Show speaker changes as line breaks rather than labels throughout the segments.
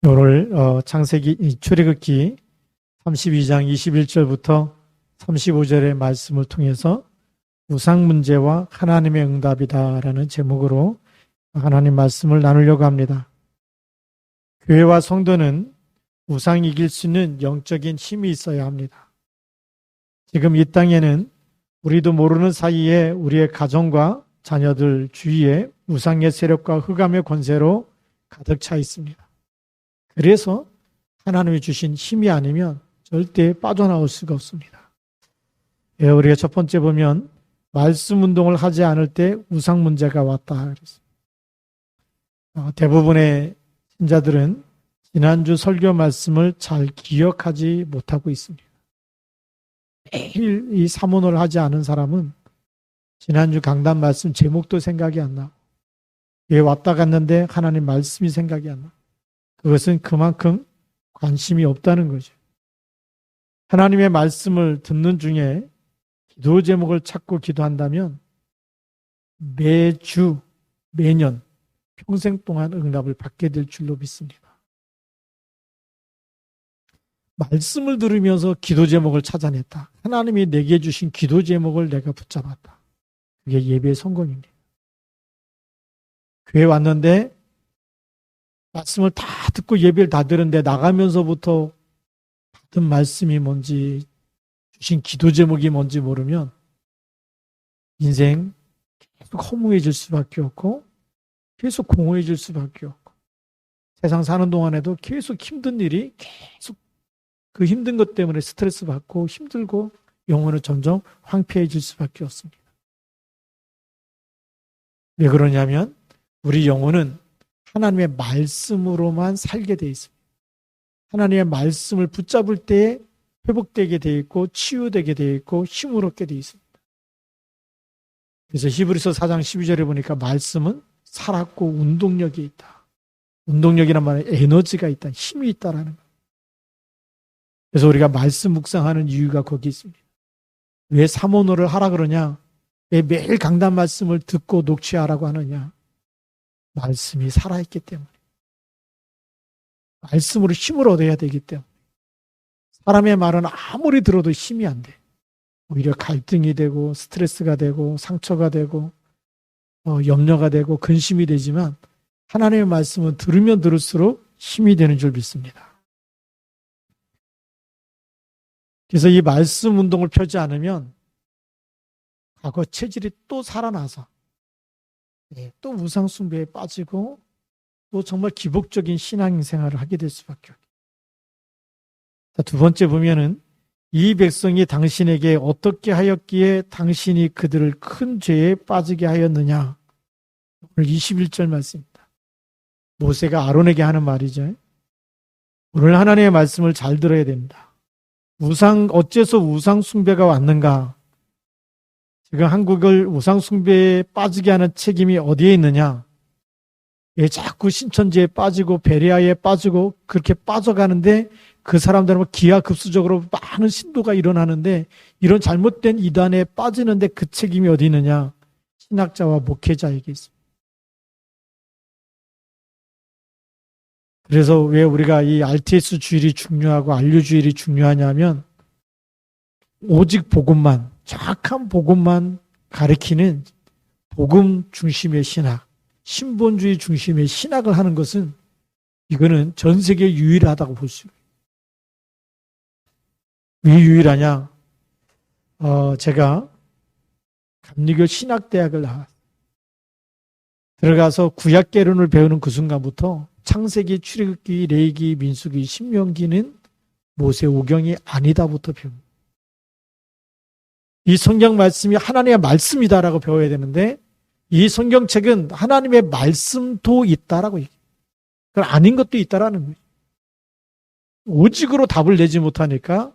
오늘 창세기 출애굽기 32장 21절부터 35절의 말씀을 통해서 우상 문제와 하나님의 응답이다라는 제목으로 하나님 말씀을 나누려고 합니다. 교회와 성도는 우상 이길 수 있는 영적인 힘이 있어야 합니다. 지금 이 땅에는 우리도 모르는 사이에 우리의 가정과 자녀들 주위에 우상의 세력과 흑암의 권세로 가득 차 있습니다. 그래서 하나님이 주신 힘이 아니면 절대 빠져나올 수가 없습니다. 우리가 첫 번째 보면 말씀 운동을 하지 않을 때 우상 문제가 왔다. 대부분의 신자들은 지난주 설교 말씀을 잘 기억하지 못하고 있습니다. 매일 이 사문을 하지 않은 사람은 지난주 강단 말씀 제목도 생각이 안 나고 왜 왔다 갔는데 하나님 말씀이 생각이 안 나고 그것은 그만큼 관심이 없다는 거죠. 하나님의 말씀을 듣는 중에 기도 제목을 찾고 기도한다면 매주, 매년, 평생 동안 응답을 받게 될 줄로 믿습니다. 말씀을 들으면서 기도 제목을 찾아냈다. 하나님이 내게 주신 기도 제목을 내가 붙잡았다. 그게 예배의 성공입니다. 교회 왔는데 말씀을 다 듣고 예배를 다 들었는데 나가면서부터 받은 말씀이 뭔지 주신 기도 제목이 뭔지 모르면 인생 계속 허무해질 수밖에 없고 계속 공허해질 수밖에 없고 세상 사는 동안에도 계속 힘든 일이 계속 그 힘든 것 때문에 스트레스 받고 힘들고 영혼은 점점 황폐해질 수밖에 없습니다. 왜 그러냐면 우리 영혼은 하나님의 말씀으로만 살게 돼 있습니다. 하나님의 말씀을 붙잡을 때 회복되게 돼 있고 치유되게 돼 있고 힘을 얻게 돼 있습니다. 그래서 히브리서 4장 12절에 보니까 말씀은 살았고 운동력이 있다. 운동력이란 말은 에너지가 있다. 힘이 있다라는 거예요. 그래서 우리가 말씀 묵상하는 이유가 거기 있습니다. 왜 사모노를 하라 그러냐? 왜 매일 강단 말씀을 듣고 녹취하라고 하느냐? 말씀이 살아있기 때문에. 말씀으로 힘을 얻어야 되기 때문에. 사람의 말은 아무리 들어도 힘이 안 돼. 오히려 갈등이 되고 스트레스가 되고 상처가 되고 염려가 되고 근심이 되지만 하나님의 말씀은 들으면 들을수록 힘이 되는 줄 믿습니다. 그래서 이 말씀 운동을 펴지 않으면 과거 체질이 또 살아나서 또 우상 숭배에 빠지고 또 정말 기복적인 신앙 생활을 하게 될 수밖에 없어요. 자, 두 번째 보면은 이 백성이 당신에게 어떻게 하였기에 당신이 그들을 큰 죄에 빠지게 하였느냐. 오늘 21절 말씀입니다. 모세가 아론에게 하는 말이죠. 오늘 하나님의 말씀을 잘 들어야 됩니다. 어째서 우상 숭배가 왔는가? 지금 한국을 우상 숭배에 빠지게 하는 책임이 어디에 있느냐? 왜 자꾸 신천지에 빠지고 베레아에 빠지고 그렇게 빠져가는데 그 사람들은 기하급수적으로 많은 신도가 일어나는데 이런 잘못된 이단에 빠지는데 그 책임이 어디 있느냐? 신학자와 목회자에게 있습니다. 그래서 왜 우리가 이 RTS 주일이 중요하고 안류 주일이 중요하냐면 오직 복음만, 정확한 복음만 가리키는 복음 중심의 신학, 신본주의 중심의 신학을 하는 것은 이거는 전 세계 유일하다고 볼 수 있어요. 왜 유일하냐? 제가 감리교 신학대학을 나왔어요. 들어가서 구약개론을 배우는 그 순간부터 창세기, 출애굽기, 레위기, 민수기, 신명기는 모세오경이 아니다부터 배웁니다. 이 성경 말씀이 하나님의 말씀이다라고 배워야 되는데 이 성경책은 하나님의 말씀도 있다라고 얘기해요. 그건 아닌 것도 있다라는 거예요. 오직으로 답을 내지 못하니까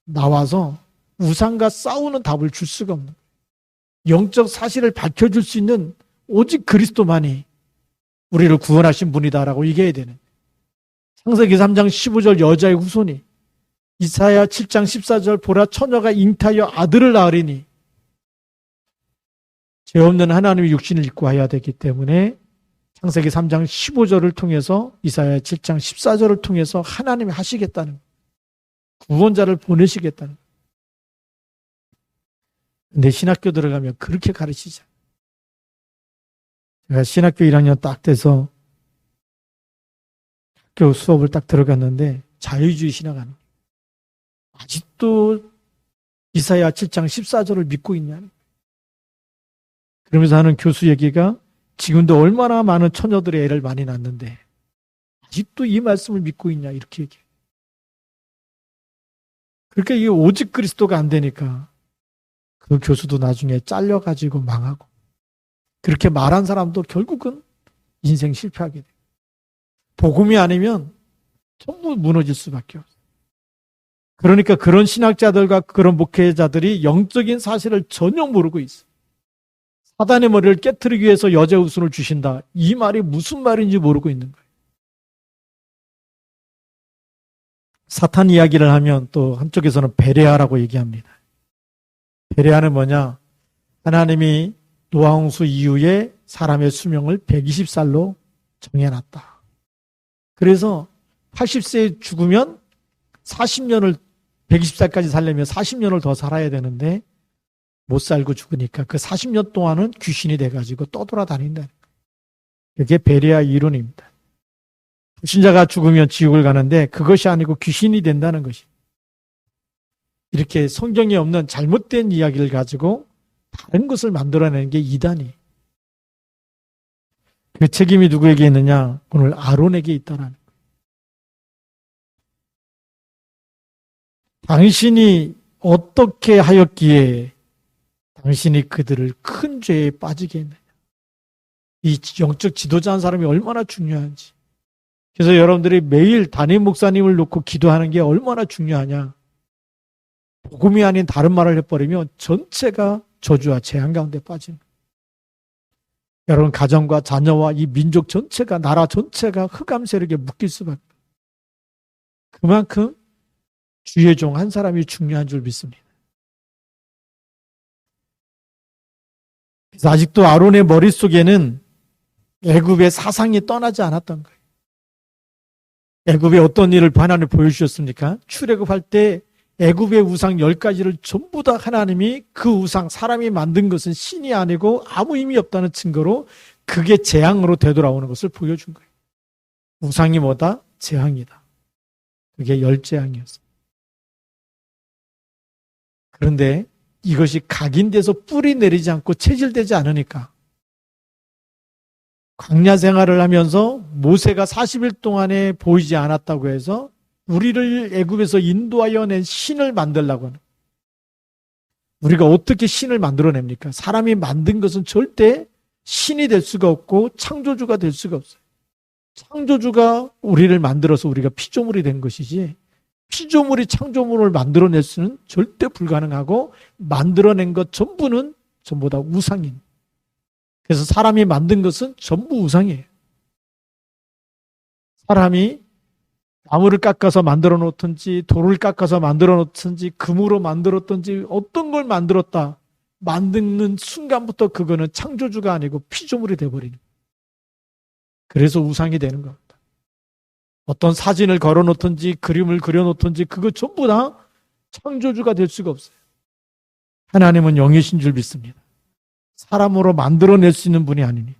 나와서 우상과 싸우는 답을 줄 수가 없는 거예요. 영적 사실을 밝혀줄 수 있는 오직 그리스도만이 우리를 구원하신 분이다라고 얘기해야 되는 창세기 3장 15절 여자의 후손이 이사야 7장 14절 보라 처녀가 잉타하여 아들을 낳으리니 죄 없는 하나님의 육신을 입고 와야 되기 때문에 창세기 3장 15절을 통해서 이사야 7장 14절을 통해서 하나님이 하시겠다는, 구원자를 보내시겠다는. 근데 신학교 들어가면 그렇게 가르치죠. 제가 신학교 1학년 딱 돼서 학교 수업을 딱 들어갔는데 자유주의 신학하는, 아직도 이사야 7장 14절을 믿고 있냐는. 그러면서 하는 교수 얘기가, 지금도 얼마나 많은 처녀들의 애를 많이 낳는데 아직도 이 말씀을 믿고 있냐, 이렇게 얘기해요. 그러니까 이게 오직 그리스도가 안 되니까 그 교수도 나중에 잘려가지고 망하고, 그렇게 말한 사람도 결국은 인생 실패하게 돼요. 복음이 아니면 전부 무너질 수밖에 없어요. 그러니까 그런 신학자들과 그런 목회자들이 영적인 사실을 전혀 모르고 있어요. 사단의 머리를 깨트리기 위해서 여자 우순을 주신다, 이 말이 무슨 말인지 모르고 있는 거예요. 사탄 이야기를 하면 또 한쪽에서는 베레아라고 얘기합니다. 베레아는 뭐냐? 하나님이 노아홍수 이후에 사람의 수명을 120살로 정해놨다. 그래서 80세에 죽으면 40년을, 120살까지 살려면 40년을 더 살아야 되는데 못 살고 죽으니까 그 40년 동안은 귀신이 돼가지고 떠돌아다닌다는 거예요. 이게 베레아 이론입니다. 불신자가 죽으면 지옥을 가는데 그것이 아니고 귀신이 된다는 것이. 이렇게 성경에 없는 잘못된 이야기를 가지고 다른 것을 만들어내는 게 이단이에요. 그 책임이 누구에게 있느냐? 오늘 아론에게 있다라는 거예요. 당신이 어떻게 하였기에 당신이 그들을 큰 죄에 빠지게 했느냐. 이 영적 지도자 한 사람이 얼마나 중요한지. 그래서 여러분들이 매일 담임 목사님을 놓고 기도하는 게 얼마나 중요하냐. 복음이 아닌 다른 말을 해버리면 전체가 저주와 재앙 가운데 빠지는 거예요. 여러분 가정과 자녀와 이 민족 전체가, 나라 전체가 흑암 세력에 묶일 수밖에. 그만큼 주의 종 한 사람이 중요한 줄 믿습니다. 그래서 아직도 아론의 머릿속에는 애굽의 사상이 떠나지 않았던 거예요. 애굽에 어떤 일을 하나님 보여주셨습니까? 출애굽할 때 애굽의 우상 10가지를 전부 다 하나님이 그 우상, 사람이 만든 것은 신이 아니고 아무 의미 없다는 증거로 그게 재앙으로 되돌아오는 것을 보여준 거예요. 우상이 뭐다? 재앙이다. 그게 열재앙이었어요. 그런데 이것이 각인돼서 뿌리 내리지 않고 체질되지 않으니까 광야 생활을 하면서 모세가 40일 동안에 보이지 않았다고 해서 우리를 애굽에서 인도하여 낸 신을 만들려고 하는. 우리가 어떻게 신을 만들어냅니까? 사람이 만든 것은 절대 신이 될 수가 없고 창조주가 될 수가 없어요. 창조주가 우리를 만들어서 우리가 피조물이 된 것이지, 피조물이 창조물을 만들어낼 수는 절대 불가능하고, 만들어낸 것 전부는 전부 다 우상인. 그래서 사람이 만든 것은 전부 우상이에요. 사람이 나무를 깎아서 만들어 놓든지 돌을 깎아서 만들어 놓든지 금으로 만들었든지 어떤 걸 만들었다, 만드는 순간부터 그거는 창조주가 아니고 피조물이 돼버리는 거예요. 그래서 우상이 되는 겁니다. 어떤 사진을 걸어 놓든지 그림을 그려 놓든지 그거 전부 다 창조주가 될 수가 없어요. 하나님은 영이신 줄 믿습니다. 사람으로 만들어낼 수 있는 분이 아니니.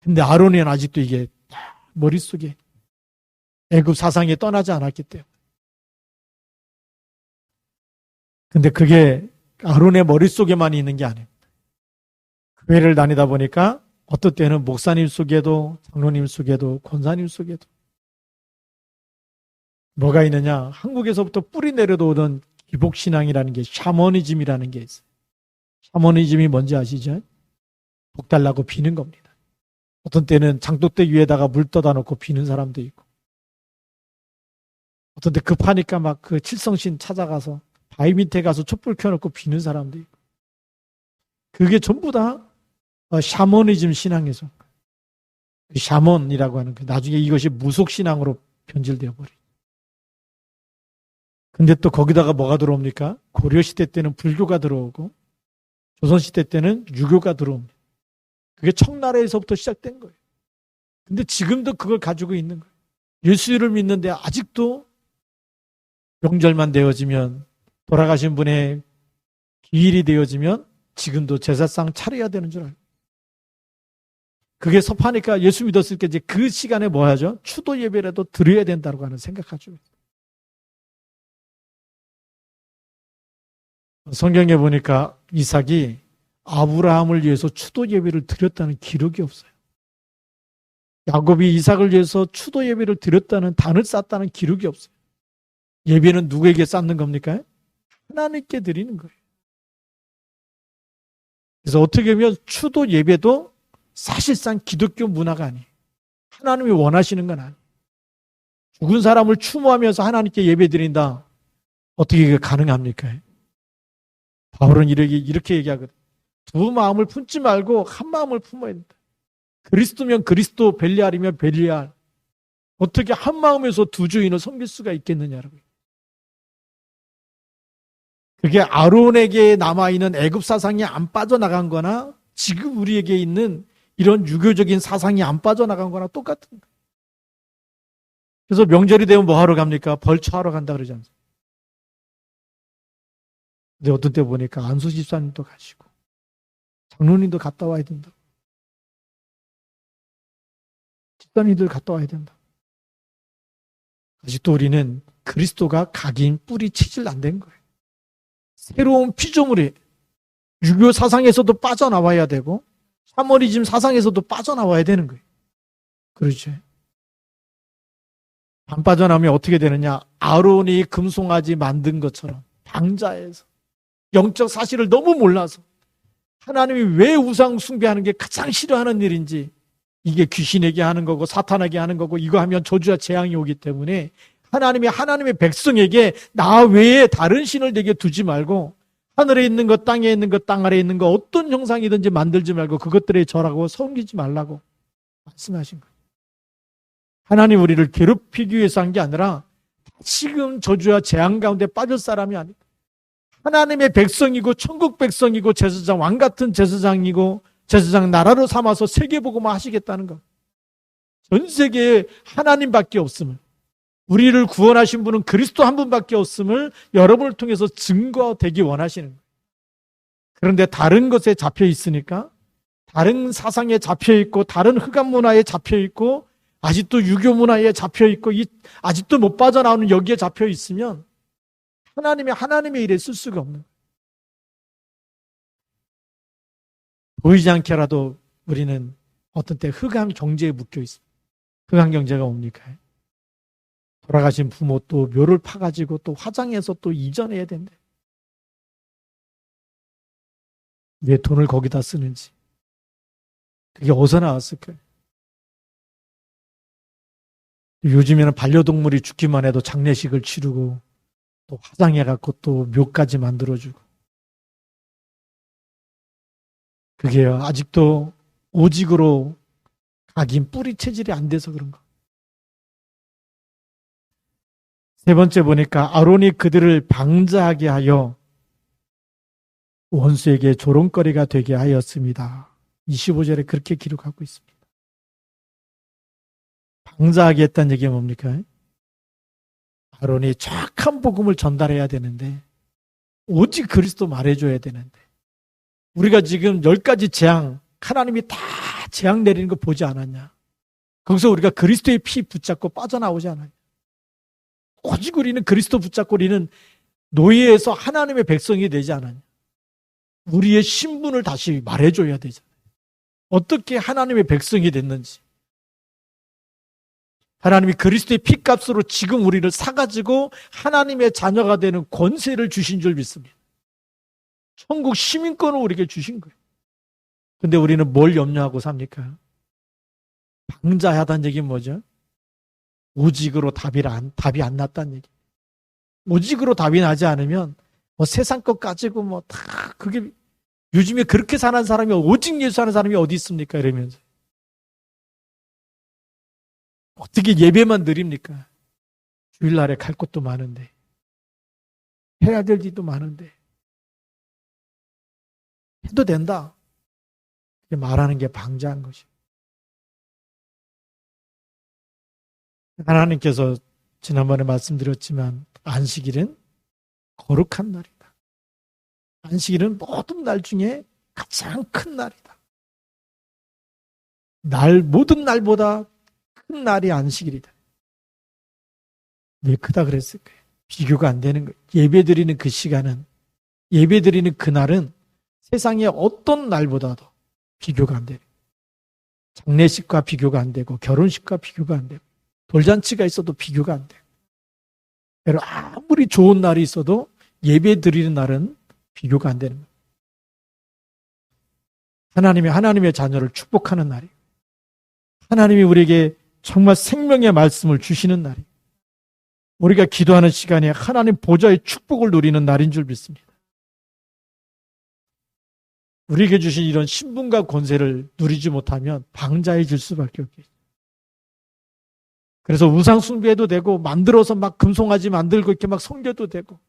근데 아론은 아직도 이게 머릿속에 애굽 사상이 떠나지 않았기 때문에. 근데 그게 아론의 머릿속에만 있는 게 아닙니다. 교회를 다니다 보니까 어떤 때는 목사님 속에도, 장로님 속에도, 권사님 속에도 뭐가 있느냐? 한국에서부터 뿌리 내려오던 기복신앙이라는 게, 샤머니즘이라는 게 있어요. 샤머니즘이 뭔지 아시죠? 복 달라고 비는 겁니다. 어떤 때는 장독대 위에다가 물 떠다 놓고 비는 사람도 있고, 어떤 때 급하니까 막 그 칠성신 찾아가서 바위 밑에 가서 촛불 켜놓고 비는 사람도 있고, 그게 전부 다 샤머니즘 신앙에서, 샤먼이라고 하는 거, 나중에 이것이 무속신앙으로 변질되어 버려요. 근데 또 거기다가 뭐가 들어옵니까? 고려시대 때는 불교가 들어오고 조선시대 때는 유교가 들어옵니다. 그게 청나라에서부터 시작된 거예요. 근데 지금도 그걸 가지고 있는 거예요. 예수를 믿는데 아직도 명절만 되어지면, 돌아가신 분의 기일이 되어지면 지금도 제사상 차려야 되는 줄 알아요. 그게 섭하니까 예수 믿었을 때 이제 그 시간에 뭐 하죠? 추도 예배라도 드려야 된다고 하는 생각하죠. 성경에 보니까 이삭이 아브라함을 위해서 추도 예배를 드렸다는 기록이 없어요. 야곱이 이삭을 위해서 추도 예배를 드렸다는, 단을 쌓았다는 기록이 없어요. 예배는 누구에게 쌓는 겁니까? 하나님께 드리는 거예요. 그래서 어떻게 보면 추도 예배도 사실상 기독교 문화가 아니에요. 하나님이 원하시는 건 아니에요. 죽은 사람을 추모하면서 하나님께 예배 드린다. 어떻게 그게 가능합니까? 바울은 이렇게 얘기하거든요. 두 마음을 품지 말고 한 마음을 품어야 된다. 그리스도면 그리스도, 벨리알이면 벨리알. 어떻게 한 마음에서 두 주인을 섬길 수가 있겠느냐라고. 그게 아론에게 남아있는 애굽 사상이 안 빠져나간 거나 지금 우리에게 있는 이런 유교적인 사상이 안 빠져나간 거나 똑같은 거예요. 그래서 명절이 되면 뭐 하러 갑니까? 벌초하러 간다 그러지 않습니까? 근데 어떤 때 보니까 안수 집사님도 가시고 장로님도 갔다 와야 된다. 집사님들 갔다 와야 된다. 아직도 우리는 그리스도가 각인 뿌리 치질 안 된 거예요. 새로운 피조물이 유교 사상에서도 빠져나와야 되고 샤머니즘 사상에서도 빠져나와야 되는 거예요. 그렇죠. 안 빠져나오면 어떻게 되느냐? 아론이 금송아지 만든 것처럼 방자에서 영적 사실을 너무 몰라서 하나님이 왜 우상 숭배하는 게 가장 싫어하는 일인지, 이게 귀신에게 하는 거고 사탄에게 하는 거고 이거 하면 저주와 재앙이 오기 때문에 하나님의 백성에게 나 외에 다른 신을 내게 두지 말고 하늘에 있는 것, 땅에 있는 것, 땅 아래에 있는 것 어떤 형상이든지 만들지 말고 그것들에 절하고 섬기지 말라고 말씀하신 거예요. 하나님 우리를 괴롭히기 위해서 한 게 아니라 지금 저주와 재앙 가운데 빠질 사람이 아니다. 하나님의 백성이고 천국 백성이고 제사장, 왕 같은 제사장이고 제사장 나라로 삼아서 세계복음화 하시겠다는 것. 전 세계에 하나님밖에 없음을, 우리를 구원하신 분은 그리스도 한 분밖에 없음을 여러분을 통해서 증거되기 원하시는 거예요. 그런데 다른 것에 잡혀 있으니까, 다른 사상에 잡혀 있고 다른 흑암 문화에 잡혀 있고 아직도 유교 문화에 잡혀 있고 아직도 못 빠져나오는 여기에 잡혀 있으면 하나님의 일에 쓸 수가 없는 거예요. 보이지 않게라도 우리는 어떤 때 흑암 경제에 묶여 있습니다. 흑암 경제가 뭡니까? 돌아가신 부모 또 묘를 파가지고 또 화장해서 또 이전해야 된대. 왜 돈을 거기다 쓰는지. 그게 어디서 나왔을까요? 요즘에는 반려동물이 죽기만 해도 장례식을 치르고 또 화장해갖고 또 묘까지 만들어주고. 그게 아직도 오직으로 각인 뿌리 체질이 안 돼서 그런 거. 세 번째 보니까 아론이 그들을 방자하게 하여 원수에게 조롱거리가 되게 하였습니다. 25절에 그렇게 기록하고 있습니다. 방자하게 했다는 얘기가 뭡니까? 아론이 정확한 복음을 전달해야 되는데 오직 그리스도 말해줘야 되는데 우리가 지금 10가지 재앙, 하나님이 다 재앙 내리는 거 보지 않았냐? 거기서 우리가 그리스도의 피 붙잡고 빠져나오지 않았냐? 오직 우리는 그리스도 붙잡고 우리는 노예에서 하나님의 백성이 되지 않았냐? 우리의 신분을 다시 말해줘야 되잖아요. 어떻게 하나님의 백성이 됐는지. 하나님이 그리스도의 피값으로 지금 우리를 사가지고 하나님의 자녀가 되는 권세를 주신 줄 믿습니다. 천국 시민권을 우리에게 주신 거예요. 근데 우리는 뭘 염려하고 삽니까? 방자하다는 얘기는 뭐죠? 오직으로 답이 안 났다는 얘기. 오직으로 답이 나지 않으면 뭐 세상 것 가지고 뭐 다 그게 요즘에 그렇게 사는 사람이 오직 예수 하는 사람이 어디 있습니까? 이러면서. 어떻게 예배만 드립니까? 주일날에 갈 곳도 많은데 해야 될 일도 많은데 해도 된다. 말하는 게 방자한 것이에요. 하나님께서 지난번에 말씀드렸지만 안식일은 거룩한 날이다. 안식일은 모든 날 중에 가장 큰 날이다. 모든 날보다 큰 날이 안식일이다. 왜 크다 그랬을까요? 비교가 안 되는 거예요. 예배드리는 그 시간은, 예배드리는 그날은 세상의 어떤 날보다도 비교가 안 돼요. 장례식과 비교가 안 되고 결혼식과 비교가 안 되고 돌잔치가 있어도 비교가 안 돼요. 여러분, 아무리 좋은 날이 있어도 예배드리는 날은 비교가 안 되는 거예요. 하나님의 자녀를 축복하는 날이에요. 하나님이 우리에게 정말 생명의 말씀을 주시는 날이에요. 우리가 기도하는 시간에 하나님 보좌의 축복을 누리는 날인 줄 믿습니다. 우리에게 주신 이런 신분과 권세를 누리지 못하면 방자해질 수밖에 없겠죠. 그래서 우상 숭배해도 되고 만들어서 막 금송아지 만들고 이렇게 막 섬겨도 되고.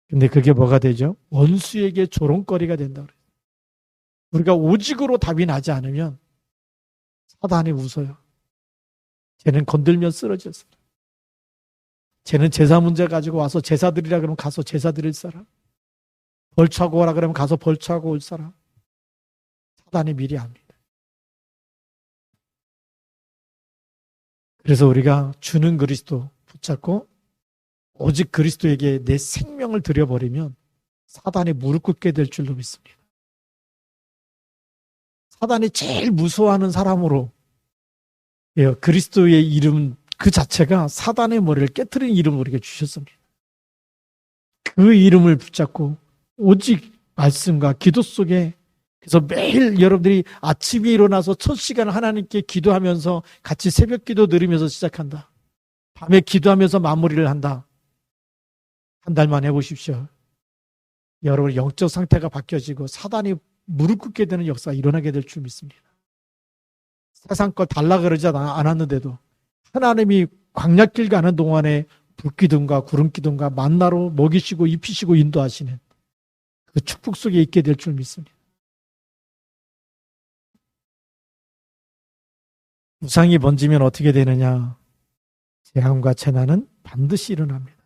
근데 그게 뭐가 되죠? 원수에게 조롱거리가 된다 그래요. 우리가 오직으로 답이 나지 않으면 사단이 웃어요. 쟤는 건들면 쓰러졌어. 쟤는 제사 문제 가지고 와서 제사 드리라 그러면 가서 제사 드릴 사람. 벌초하고 오라 그러면 가서 벌초하고 올 사람. 사단이 미리 압니다. 그래서 우리가 주는 그리스도 붙잡고 오직 그리스도에게 내 생명을 드려버리면 사단이 무릎 꿇게 될 줄로 믿습니다. 사단이 제일 무서워하는 사람으로 그리스도의 이름 그 자체가 사단의 머리를 깨트리는 이름을 우리에게 주셨습니다. 그 이름을 붙잡고 오직 말씀과 기도 속에 그래서 매일 여러분들이 아침에 일어나서 첫 시간 하나님께 기도하면서 같이 새벽 기도 드리면서 시작한다. 밤에 기도하면서 마무리를 한다. 한 달만 해보십시오. 여러분 영적 상태가 바뀌어지고 사단이 무릎 꿇게 되는 역사가 일어나게 될 줄 믿습니다. 세상 걸 달라 그러지 않았는데도 하나님이 광야길 가는 동안에 불기둥과 구름기둥과 만나로 먹이시고 입히시고 인도하시는 그 축복 속에 있게 될 줄 믿습니다. 우상이 번지면 어떻게 되느냐? 재앙과 재난은 반드시 일어납니다.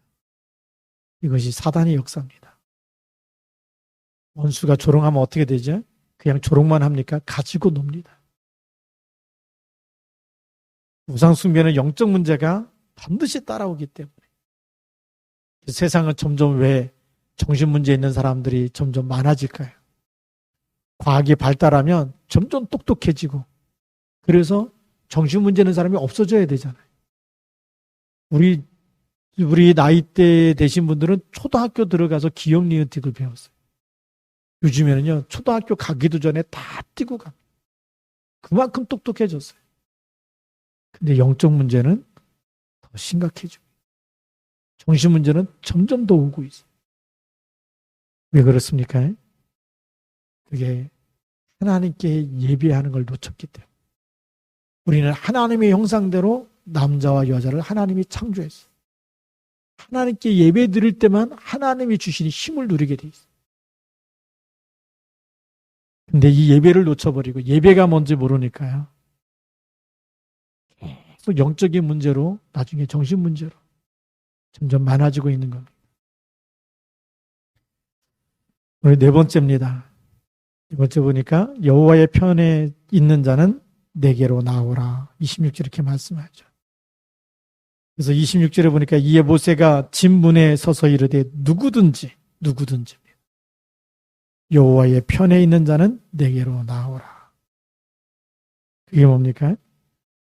이것이 사단의 역사입니다. 원수가 조롱하면 어떻게 되죠? 그냥 조롱만 합니까? 가지고 놉니다. 우상 숭배는 영적 문제가 반드시 따라오기 때문에 세상은 점점 왜 정신 문제 있는 사람들이 점점 많아질까요? 과학이 발달하면 점점 똑똑해지고 그래서 정신 문제 있는 사람이 없어져야 되잖아요. 우리 나이대 되신 분들은 초등학교 들어가서 기억 니은틱을 배웠어요. 요즘에는요 초등학교 가기도 전에 다 띄고 갑니다. 그만큼 똑똑해졌어요. 근데 영적 문제는 더 심각해지고 정신 문제는 점점 더 오고 있어요. 왜 그렇습니까? 그게 하나님께 예배하는 걸 놓쳤기 때문에. 우리는 하나님의 형상대로 남자와 여자를 하나님이 창조했어요. 하나님께 예배 드릴 때만 하나님이 주시는 힘을 누리게 돼 있어요. 근데 이 예배를 놓쳐버리고 예배가 뭔지 모르니까요. 계속 영적인 문제로 나중에 정신 문제로 점점 많아지고 있는 겁니다. 오늘 네 번째입니다. 네 번째 보니까 여호와의 편에 있는 자는 내게로 나오라. 26절 이렇게 말씀하죠. 그래서 26절에 보니까 이에 모세가 진문에 서서 이르되 누구든지 여호와의 편에 있는 자는 내게로 나오라. 그게 뭡니까?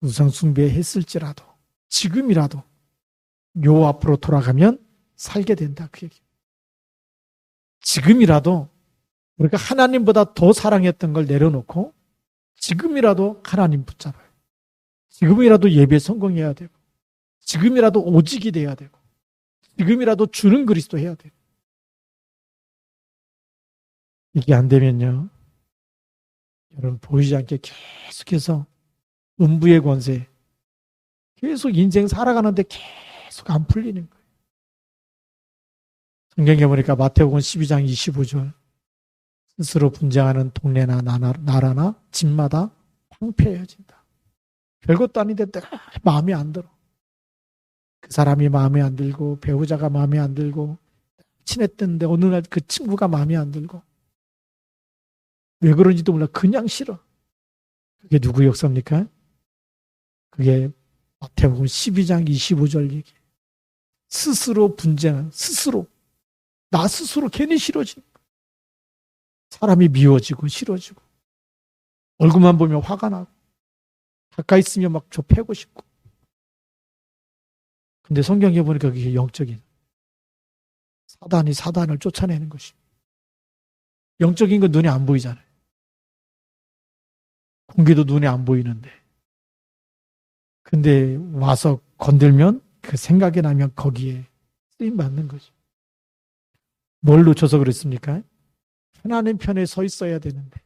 우상 숭배했을지라도 지금이라도 요 앞으로 돌아가면 살게 된다. 그 얘기. 지금이라도 우리가 하나님보다 더 사랑했던 걸 내려놓고 지금이라도 하나님 붙잡아요. 지금이라도 예배 성공해야 되고 지금이라도 오직이 돼야 되고 지금이라도 주는 그리스도 해야 돼요. 이게 안 되면요. 여러분 보이지 않게 계속해서 음부의 권세 계속 인생 살아가는데 계속 안 풀리는 거예요. 성경에 보니까 마태복음 12장 25절 스스로 분쟁하는 동네나 나라나 집마다 황폐해진다. 별것도 아닌데 내가 마음에 안 들어. 그 사람이 마음에 안 들고 배우자가 마음에 안 들고 친했던데 어느 날 그 친구가 마음에 안 들고 왜 그런지도 몰라. 그냥 싫어. 그게 누구 역사입니까? 그게 마태복음 12장 25절 얘기. 스스로 분쟁한 스스로 나 스스로 괜히 싫어지는 거야. 사람이 미워지고 싫어지고 얼굴만 보면 화가 나고 가까이 있으면 막 저 패고 싶고. 근데 성경에 보니까 그게 영적인 사단이 사단을 쫓아내는 것입니다. 영적인 건 눈에 안 보이잖아요. 공기도 눈에 안 보이는데. 근데 와서 건들면 그 생각이 나면 거기에 쓰임 받는 거죠. 뭘 놓쳐서 그랬습니까? 하나님 편에 서 있어야 되는데.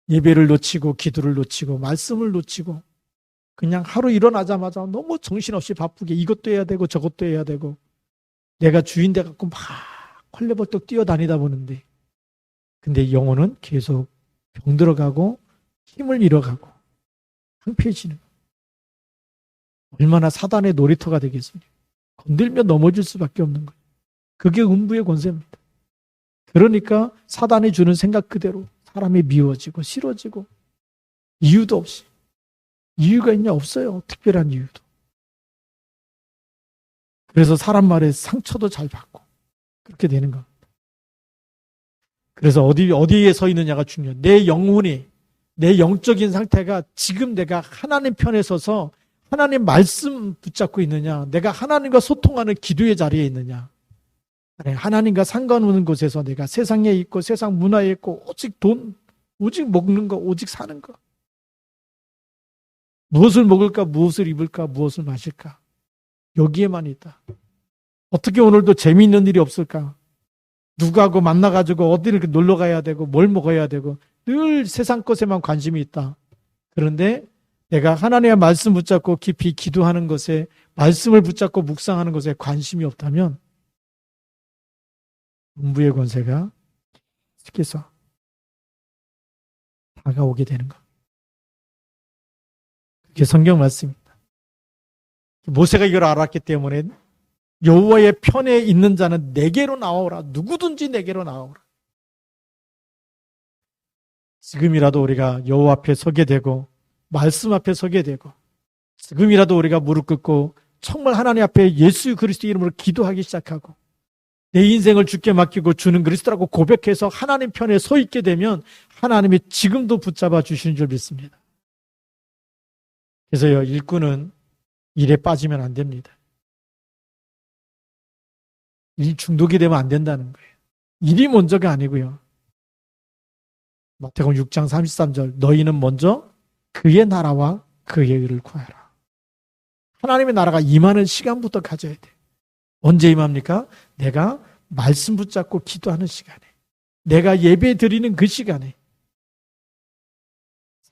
예배를 놓치고 기도를 놓치고 말씀을 놓치고 그냥 하루 일어나자마자 너무 정신없이 바쁘게 이것도 해야 되고 저것도 해야 되고 내가 주인 돼 갖고 막 헐레벌떡 뛰어다니다 보는데 근데 영혼은 계속 병들어가고 힘을 잃어가고 황폐해지는 거예요. 얼마나 사단의 놀이터가 되겠습니까? 건들면 넘어질 수밖에 없는 거예요. 그게 음부의 권세입니다. 그러니까 사단이 주는 생각 그대로 사람이 미워지고 싫어지고 이유도 없이 이유가 있냐? 없어요. 특별한 이유도. 그래서 사람 말에 상처도 잘 받고 그렇게 되는 겁니다. 그래서 어디에 서 있느냐가 중요해요. 내 영혼이 내 영적인 상태가 지금 내가 하나님 편에 서서 하나님 말씀 붙잡고 있느냐, 내가 하나님과 소통하는 기도의 자리에 있느냐, 하나님과 상관없는 곳에서 내가 세상에 있고 세상 문화에 있고 오직 돈, 오직 먹는 거, 오직 사는 거. 무엇을 먹을까, 무엇을 입을까, 무엇을 마실까. 여기에만 있다. 어떻게 오늘도 재미있는 일이 없을까? 누구하고 만나가지고 어디를 놀러 가야 되고 뭘 먹어야 되고 늘 세상 것에만 관심이 있다. 그런데 내가 하나님의 말씀 붙잡고 깊이 기도하는 것에 말씀을 붙잡고 묵상하는 것에 관심이 없다면 음부의 권세가 계속해서 다가오게 되는 것. 그게 성경 말씀입니다. 모세가 이걸 알았기 때문에 여호와의 편에 있는 자는 내게로 나오라. 누구든지 내게로 나오라. 지금이라도 우리가 여호와 앞에 서게 되고 말씀 앞에 서게 되고 지금이라도 우리가 무릎 꿇고 정말 하나님 앞에 예수 그리스도 이름으로 기도하기 시작하고 내 인생을 주께 맡기고 주는 그리스도라고 고백해서 하나님 편에 서 있게 되면 하나님이 지금도 붙잡아 주시는 줄 믿습니다. 그래서요, 일꾼은 일에 빠지면 안 됩니다. 일 중독이 되면 안 된다는 거예요. 일이 먼저가 아니고요. 마태복음 6장 33절 너희는 먼저 그의 나라와 그의 의를 구하라. 하나님의 나라가 임하는 시간부터 가져야 돼. 언제 임합니까? 내가 말씀 붙잡고 기도하는 시간에, 내가 예배 드리는 그 시간에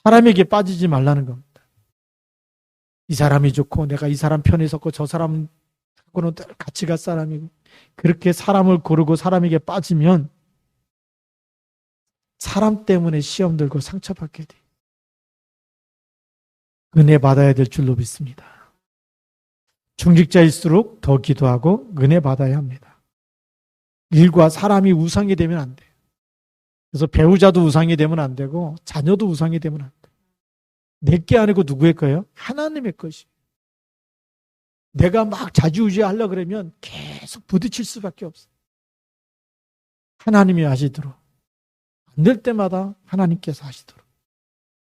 사람에게 빠지지 말라는 겁니다. 이 사람이 좋고 내가 이 사람 편에 섰고 저 사람하고는 같이 갈 사람이고 그렇게 사람을 고르고 사람에게 빠지면 사람 때문에 시험 들고 상처받게 돼. 은혜 받아야 될 줄로 믿습니다. 중직자일수록 더 기도하고 은혜 받아야 합니다. 일과 사람이 우상이 되면 안 돼요. 그래서 배우자도 우상이 되면 안 되고 자녀도 우상이 되면 안 돼요. 내게 아니고 누구의 거예요? 하나님의 것이. 내가 막 좌지우지 하려고 그러면 계속 부딪힐 수밖에 없어요. 하나님이 하시도록. 안 될 때마다 하나님께서 하시도록.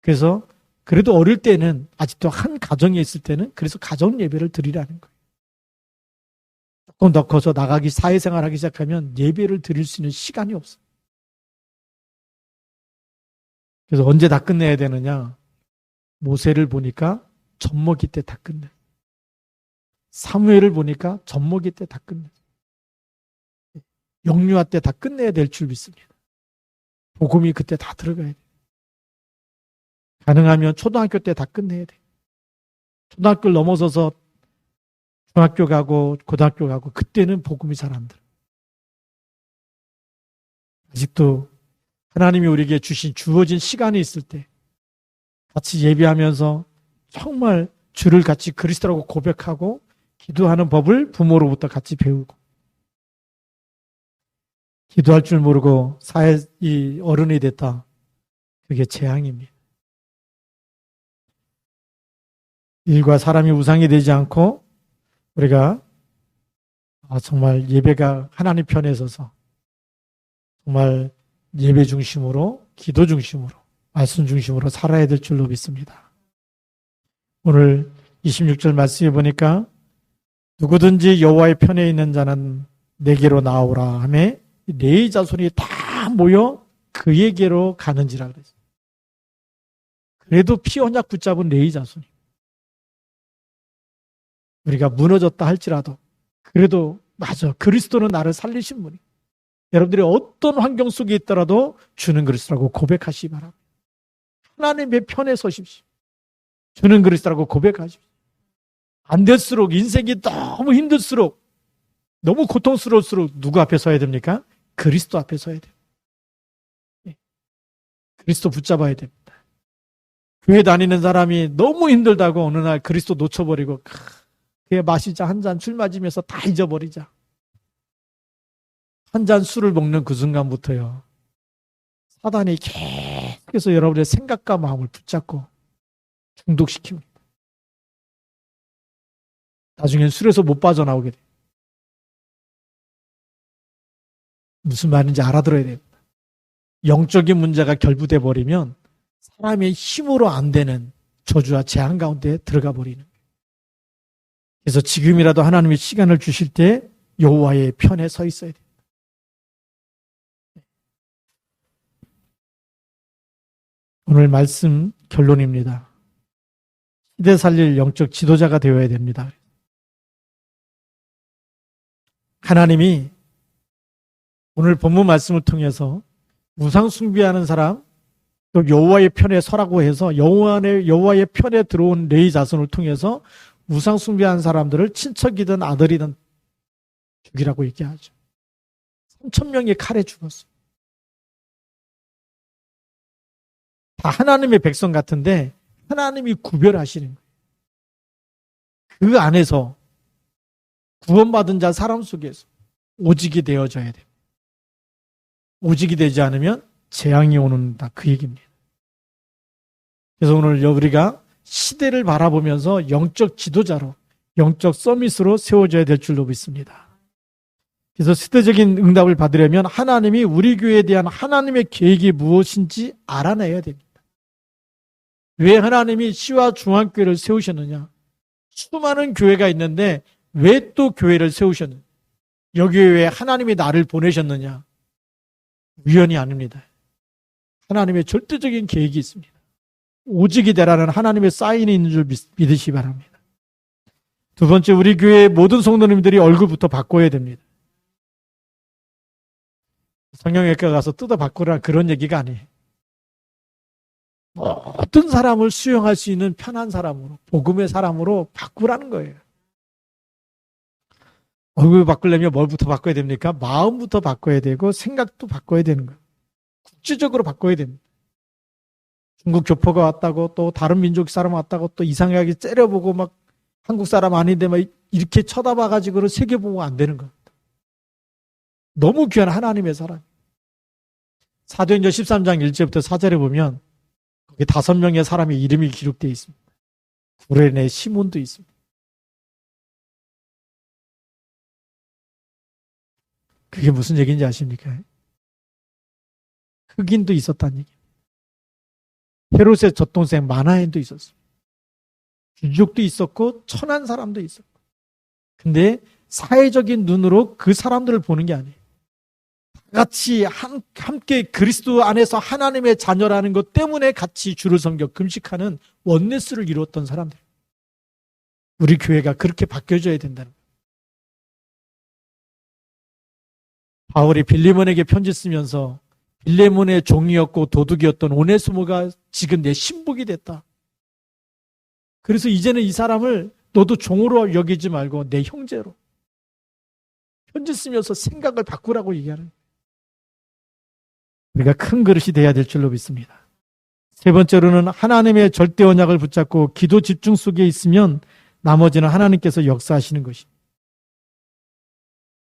그래서 그래도 어릴 때는 아직도 한 가정에 있을 때는 그래서 가정 예배를 드리라는 거예요. 조금 더 커서 나가기 사회생활 하기 시작하면 예배를 드릴 수 있는 시간이 없어요. 그래서 언제 다 끝내야 되느냐? 모세를 보니까 젖먹이 때 다 끝내. 사무엘을 보니까 젖먹이 때 다 끝내. 영유아 때 다 끝내야 될 줄 믿습니다. 복음이 그때 다 들어가야 돼. 가능하면 초등학교 때 다 끝내야 돼. 초등학교를 넘어서서 중학교 가고 고등학교 가고 그때는 복음이 잘 안 들어. 아직도 하나님이 우리에게 주어진 시간이 있을 때 같이 예배하면서 정말 주를 같이 그리스도라고 고백하고 기도하는 법을 부모로부터 같이 배우고, 기도할 줄 모르고 이 어른이 됐다. 그게 재앙입니다. 일과 사람이 우상이 되지 않고 우리가 정말 예배가 하나님 편에 서서 정말 예배 중심으로, 기도 중심으로, 말씀 중심으로 살아야 될 줄로 믿습니다. 오늘 26절 말씀해 보니까 누구든지 여호와의 편에 있는 자는 내게로 나오라 하매 레위 자손이 다 모여 그에게로 가는지라 그랬어요. 그래도 피 언약 붙잡은 레위 자손이, 우리가 무너졌다 할지라도 그래도 맞아, 그리스도는 나를 살리신 분이, 여러분들이 어떤 환경 속에 있더라도 주는 그리스도라고 고백하시기 바랍니다. 하나님의 편에 서십시오. 주는 그리스도라고 고백하십시오. 안 될수록, 인생이 너무 힘들수록, 너무 고통스러울수록 누구 앞에 서야 됩니까? 그리스도 앞에 서야 돼요. 그리스도 붙잡아야 됩니다. 교회 다니는 사람이 너무 힘들다고 어느 날 그리스도 놓쳐버리고 그게 마시자, 한 잔 술 마시면서 다 잊어버리자. 한 잔 술을 먹는 그 순간부터요, 사단이 계속해서 여러분의 생각과 마음을 붙잡고 중독시킵니다. 나중엔 술에서 못 빠져나오게 돼요. 무슨 말인지 알아들어야 됩니다. 영적인 문제가 결부돼 버리면 사람의 힘으로 안 되는 저주와 재앙 가운데 들어가 버리는 거예요. 그래서 지금이라도 하나님이 시간을 주실 때 여호와의 편에 서 있어야 됩니다. 오늘 말씀 결론입니다. 시대 살릴 영적 지도자가 되어야 됩니다. 하나님이 오늘 본문 말씀을 통해서 우상 숭배하는 사람, 또 여호와의 편에 서라고 해서 여호와의 편에 들어온 레위 자손을 통해서 우상 숭배한 사람들을 친척이든 아들이든 죽이라고 얘기하죠. 3,000명이 칼에 죽었어요. 다 하나님의 백성 같은데 하나님이 구별하시는 거예요. 그 안에서 구원받은 자 사람 속에서 오직이 되어져야 돼요. 오직이 되지 않으면 재앙이 오는다, 그 얘기입니다. 그래서 오늘 우리가 시대를 바라보면서 영적 지도자로, 영적 서밋으로 세워져야 될 줄로 믿습니다. 그래서 시대적인 응답을 받으려면 하나님이 우리 교회에 대한 하나님의 계획이 무엇인지 알아내야 됩니다. 왜 하나님이 시와 중앙교회를 세우셨느냐? 수많은 교회가 있는데 왜 또 교회를 세우셨느냐? 여기에 왜 하나님이 나를 보내셨느냐? 우연이 아닙니다. 하나님의 절대적인 계획이 있습니다. 오직이 되라는 하나님의 사인이 있는 줄 믿으시기 바랍니다. 두 번째, 우리 교회의 모든 성도님들이 얼굴부터 바꿔야 됩니다. 성형외과 가서 뜯어 바꾸라 그런 얘기가 아니에요. 모든 사람을 수용할 수 있는 편한 사람으로, 복음의 사람으로 바꾸라는 거예요. 얼굴 바꾸려면 뭘부터 바꿔야 됩니까? 마음부터 바꿔야 되고 생각도 바꿔야 되는 거예요. 국지적으로 바꿔야 됩니다. 중국 교포가 왔다고, 또 다른 민족 사람 왔다고 또 이상하게 째려보고 막 한국 사람 아닌데 막 이렇게 쳐다봐가지고는 세계 보고 안 되는 겁니다. 너무 귀한 하나님의 사람. 사도행전 13장 1절부터 4절에 보면 거기 5명의 사람의 이름이 기록되어 있습니다. 구레네 시몬도 있습니다. 그게 무슨 얘기인지 아십니까? 흑인도 있었다는 얘기입니다. 헤롯의 젖동생 마나엔도 있었습니다. 귀족도 있었고 천한 사람도 있었고. 근데 사회적인 눈으로 그 사람들을 보는 게 아니에요. 같이 함께 그리스도 안에서 하나님의 자녀라는 것 때문에 같이 주를 섬겨 금식하는 원네스를 이루었던 사람들. 우리 교회가 그렇게 바뀌어져야 된다는 거예요. 바울이 빌레몬에게 편지 쓰면서 빌레몬의 종이었고 도둑이었던 오네스모가 지금 내 신복이 됐다. 그래서 이제는 이 사람을 너도 종으로 여기지 말고 내 형제로. 편지 쓰면서 생각을 바꾸라고 얘기하는 거예요. 우리가 큰 그릇이 돼야 될 줄로 믿습니다. 세 번째로는 하나님의 절대 언약을 붙잡고 기도 집중 속에 있으면 나머지는 하나님께서 역사하시는 것입니다.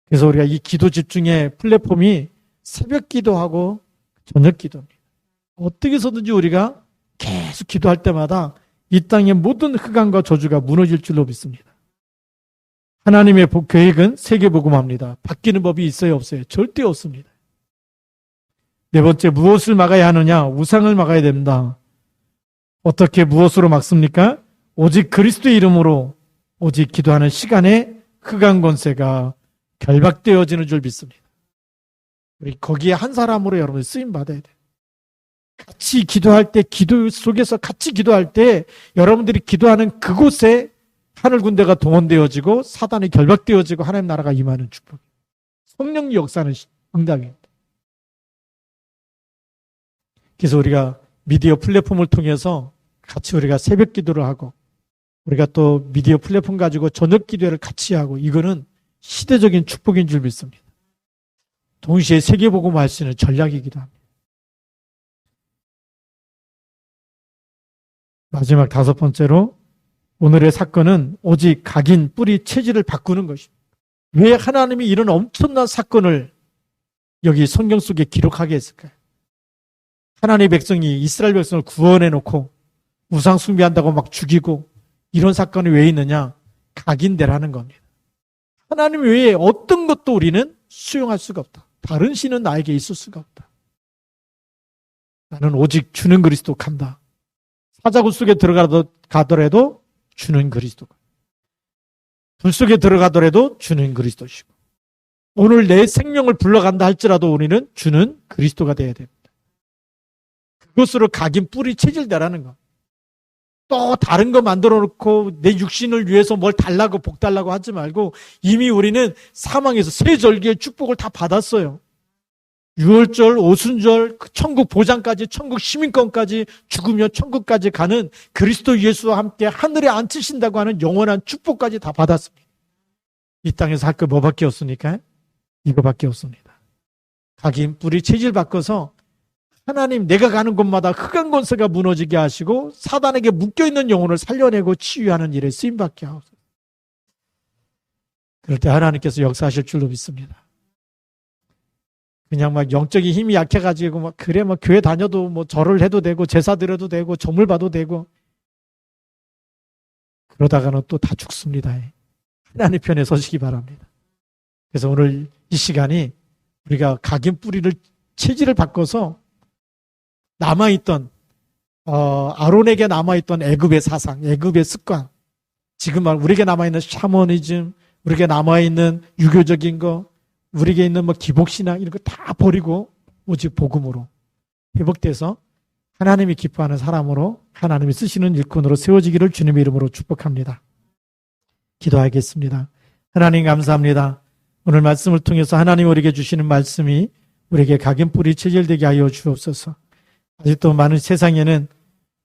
그래서 우리가 이 기도 집중의 플랫폼이 새벽 기도하고 저녁 기도입니다. 어떻게 해서든지 우리가 계속 기도할 때마다 이 땅의 모든 흑암과 저주가 무너질 줄로 믿습니다. 하나님의 계획은 세계복음화입니다. 바뀌는 법이 있어요, 없어요? 절대 없습니다. 네 번째, 무엇을 막아야 하느냐? 우상을 막아야 됩니다. 어떻게 무엇으로 막습니까? 오직 그리스도의 이름으로 오직 기도하는 시간에 흑암 권세가 결박되어지는 줄 믿습니다. 우리 거기에 한 사람으로 여러분 쓰임 받아야 돼요. 같이 기도할 때, 기도 속에서 같이 기도할 때 여러분들이 기도하는 그곳에 하늘 군대가 동원되어지고 사단이 결박되어지고 하나님 나라가 임하는 축복. 성령의 역사는 응답입니다. 그래서 우리가 미디어 플랫폼을 통해서 같이 우리가 새벽 기도를 하고 우리가 또 미디어 플랫폼 가지고 저녁 기도를 같이 하고 이거는 시대적인 축복인 줄 믿습니다. 동시에 세계복음화할 수 있는 전략이기도 합니다. 마지막 다섯 번째로 오늘의 사건은 오직 각인 뿌리 체질을 바꾸는 것입니다. 왜 하나님이 이런 엄청난 사건을 여기 성경 속에 기록하게 했을까요? 하나님의 백성이 이스라엘 백성을 구원해 놓고 우상 숭배한다고 막 죽이고 이런 사건이 왜 있느냐? 각인되라는 겁니다. 하나님 외에 어떤 것도 우리는 수용할 수가 없다. 다른 신은 나에게 있을 수가 없다. 나는 오직 주는 그리스도 간다. 사자굴 속에 들어가더라도 주는 그리스도가. 불 속에 들어가더라도 주는 그리스도시고. 오늘 내 생명을 불러간다 할지라도 우리는 주는 그리스도가 되어야 됩니다. 그것으로 각인 뿌리 체질되라는 거. 또 다른 거 만들어 놓고 내 육신을 위해서 뭘 달라고 복 달라고 하지 말고 이미 우리는 사망에서 세 절기의 축복을 다 받았어요. 유월절, 오순절, 천국 보장까지, 천국 시민권까지, 죽으며 천국까지 가는 그리스도 예수와 함께 하늘에 앉히신다고 하는 영원한 축복까지 다 받았습니다. 이 땅에서 할 거 뭐밖에 없습니까? 이거밖에 없습니다. 각인 뿌리 체질 바꿔서 하나님 내가 가는 곳마다 흑암 권세가 무너지게 하시고 사단에게 묶여있는 영혼을 살려내고 치유하는 일에 쓰임받게 하옵소서. 그럴 때 하나님께서 역사하실 줄로 믿습니다. 그냥 막 영적인 힘이 약해가지고 막 그래 뭐 교회 다녀도 뭐 절을 해도 되고 제사 드려도 되고 점을 봐도 되고 그러다가는 또 다 죽습니다. 하나님 편에 서시기 바랍니다. 그래서 오늘 이 시간이 우리가 각인 뿌리를 체질을 바꿔서 남아있던 아론에게 남아있던 애굽의 사상, 애굽의 습관, 지금 우리에게 남아있는 샤머니즘, 우리에게 남아있는 유교적인 거, 우리에게 있는 뭐 기복신앙 이런 거 다 버리고 오직 복음으로 회복돼서 하나님이 기뻐하는 사람으로 하나님이 쓰시는 일꾼으로 세워지기를 주님의 이름으로 축복합니다. 기도하겠습니다. 하나님 감사합니다. 오늘 말씀을 통해서 하나님 우리에게 주시는 말씀이 우리에게 각인 뿌리 체질되게 하여 주옵소서. 아직도 많은 세상에는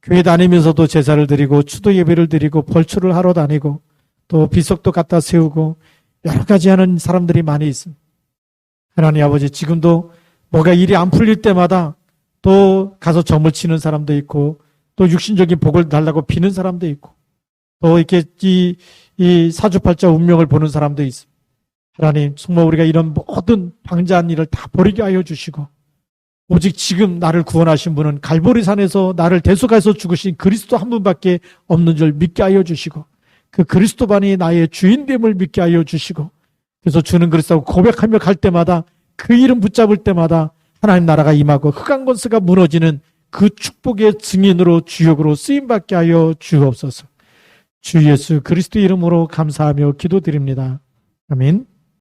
교회 다니면서도 제사를 드리고 추도 예배를 드리고 벌초를 하러 다니고 또 비석도 갖다 세우고 여러 가지 하는 사람들이 많이 있습니다. 하나님 아버지 지금도 뭐가 일이 안 풀릴 때마다 또 가서 점을 치는 사람도 있고 또 육신적인 복을 달라고 비는 사람도 있고 또 이렇게 이 사주팔자 운명을 보는 사람도 있습니다. 하나님 정말 우리가 이런 모든 방자한 일을 다 버리게 하여 주시고 오직 지금 나를 구원하신 분은 갈보리산에서 나를 대속해서 죽으신 그리스도 한 분밖에 없는 줄 믿게 하여 주시고 그 그리스도만이 나의 주인됨을 믿게 하여 주시고 그래서 주는 그리스도라고 고백하며 갈 때마다 그 이름 붙잡을 때마다 하나님 나라가 임하고 흑암 권세가 무너지는 그 축복의 증인으로 주역으로 쓰임받게 하여 주옵소서. 주 예수 그리스도 이름으로 감사하며 기도드립니다. 아멘.